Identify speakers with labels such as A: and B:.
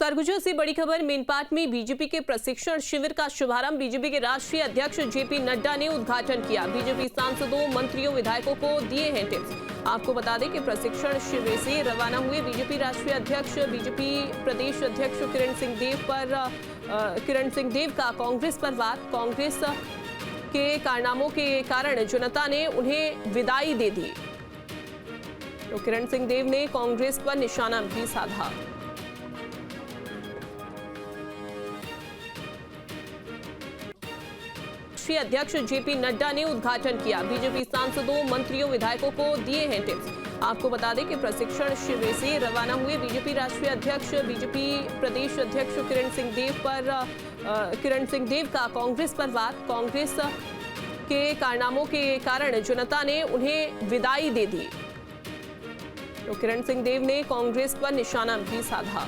A: सरगुजा से बड़ी खबर। मेनपाट में बीजेपी के प्रशिक्षण शिविर का शुभारंभ बीजेपी के राष्ट्रीय अध्यक्ष जेपी नड्डा ने उद्घाटन किया। बीजेपी सांसदों, मंत्रियों, विधायकों को दिए हैं टिप्स। आपको बता दें कि प्रशिक्षण शिविर से रवाना हुए बीजेपी राष्ट्रीय अध्यक्ष, बीजेपी प्रदेश अध्यक्ष किरण सिंह देव का कांग्रेस पर वार। कांग्रेस के कारनामों के कारण जनता ने उन्हें विदाई दे दी, तो किरण सिंह देव ने कांग्रेस पर निशाना भी साधा। राष्ट्रीय अध्यक्ष जेपी नड्डा ने उद्घाटन किया। बीजेपी सांसदों, मंत्रियों, विधायकों को दिए हैं टिप्स। आपको बता दें कि प्रशिक्षण शिविर से रवाना हुए बीजेपी राष्ट्रीय अध्यक्ष, बीजेपी प्रदेश अध्यक्ष किरण सिंह देव का कांग्रेस पर वार। कांग्रेस के कारनामों के कारण जनता ने उन्हें विदाई दे दी, तो किरण सिंह देव ने कांग्रेस पर निशाना भी साधा।